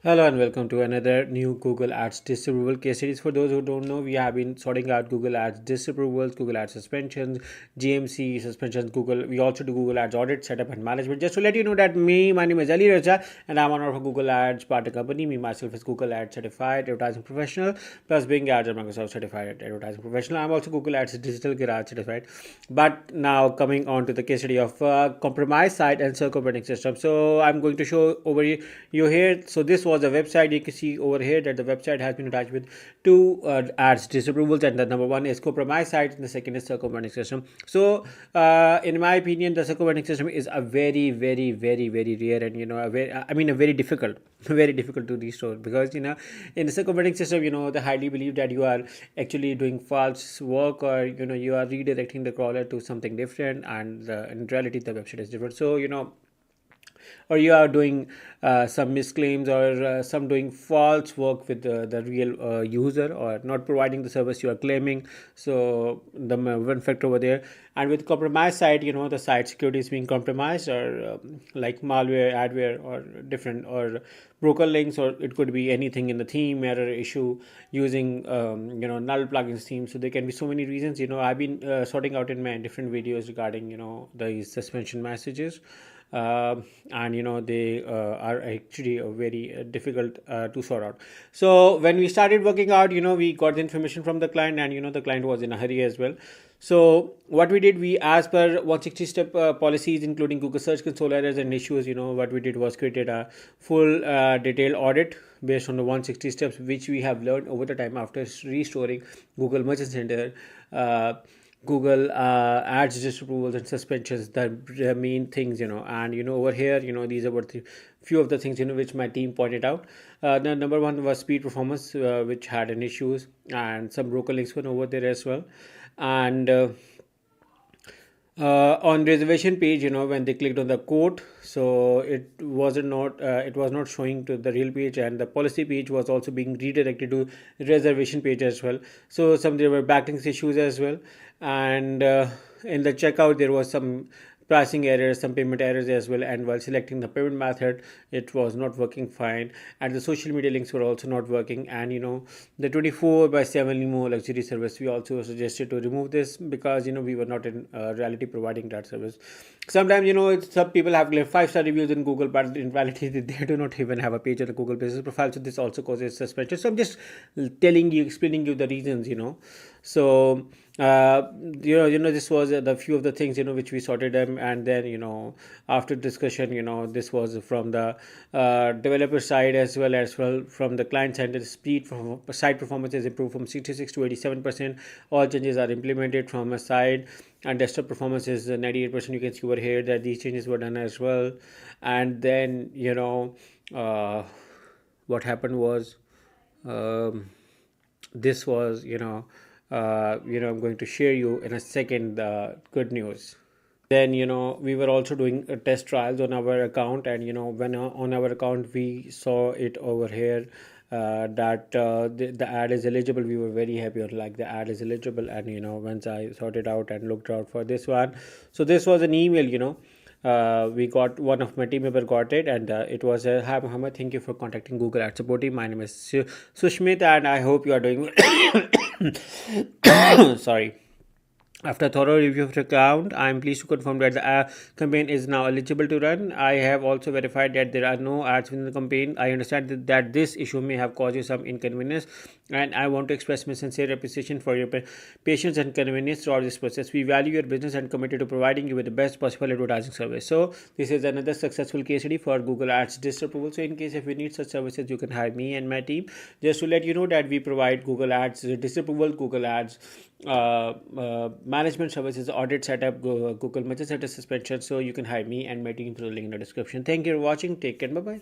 Hello and welcome to another new Google Ads disapproval case series. For those who don't know, we have been sorting out Google Ads disapprovals, Google Ads suspensions, GMC suspensions, Google. We also do Google Ads audit, setup, and management. Just to let you know that my name is Ali Raja, and I'm one of a Google Ads partner company. Me myself is Google Ads certified advertising professional, plus being Ads and Microsoft certified advertising professional. I'm also Google Ads digital garage certified. But now coming on to the case study of compromised site and circumventing system. So I'm going to show over you here. So this was a website. You can see over here that the website has been attached with two ads disapprovals, and the number one is compromised site and the second is circumventing system. So in my opinion, the circumventing system is a very rare and a very difficult very difficult to restore, because in the circumventing system, they highly believe that you are actually doing false work, or you are redirecting the crawler to something different, and in reality the website is different. So or you are doing some misclaims, or some doing false work with the real user, or not providing the service you are claiming. So the one factor over there. And with compromised site, the site security is being compromised, or like malware, adware, or different, or broken links, or it could be anything in the theme error issue using null plugins theme. So there can be so many reasons. I've been sorting out in my different videos regarding the suspension messages, and they are actually very difficult to sort out. So when we started working out, we got the information from the client, and the client was in a hurry as well. So what we did, we, as per 160 step policies, including Google Search Console errors and issues, what we did was created a full detailed audit based on the 160 steps, which we have learned over the time after restoring Google Merchant Center, Google ads disapprovals and suspensions, the main things. And over here, these are what the few of the things which my team pointed out. The number one was speed performance, which had an issues, and some broken links were over there as well. And on reservation page, when they clicked on the quote, so it was not showing to the real page, and the policy page was also being redirected to reservation page as well. So there were backlinks issues as well. And in the checkout, there was some pricing errors, some payment errors as well, and while selecting the payment method, it was not working fine, and the social media links were also not working. And the 24/7 limo luxury service, we also suggested to remove this, because we were not in reality providing that service. Sometimes some people have like 5-star reviews in Google, but in reality they do not even have a page on the Google business profile. So this also causes suspension. So I'm just explaining you the reasons. So this was the few of the things which we sorted them. And then after discussion, this was from the developer side as well from the client side. The speed from site performance is improved from 66 to 87%. All changes are implemented from a side, and desktop performance is 98%. You can see over here that these changes were done as well. And then what happened was, this was I'm going to share you in a second the good news. Then we were also doing test trials on our account, and when on our account we saw it over here, that the ad is eligible. We were very happy on, like, the ad is eligible. And once I sorted out and looked out for this one, so this was an email. We got, one of my team member got it, and it was hi Muhammad, thank you for contacting Google Ad support team. My name is Sushmit, and I hope you are doing sorry. After thorough review of the account, I am pleased to confirm that the campaign is now eligible to run. I have also verified that there are no ads within the campaign. I understand that this issue may have caused you some inconvenience, and I want to express my sincere appreciation for your patience and convenience throughout this process. We value your business and committed to providing you with the best possible advertising service. So this is another successful case study for Google Ads disapproval. So in case if you need such services, you can hire me and my team. Just to let you know that we provide Google Ads disapproval, Google Ads management services, audit setup, Google Merchant Center suspension. So you can hire me and my team through the link in the description. Thank you for watching. Take care. Bye bye.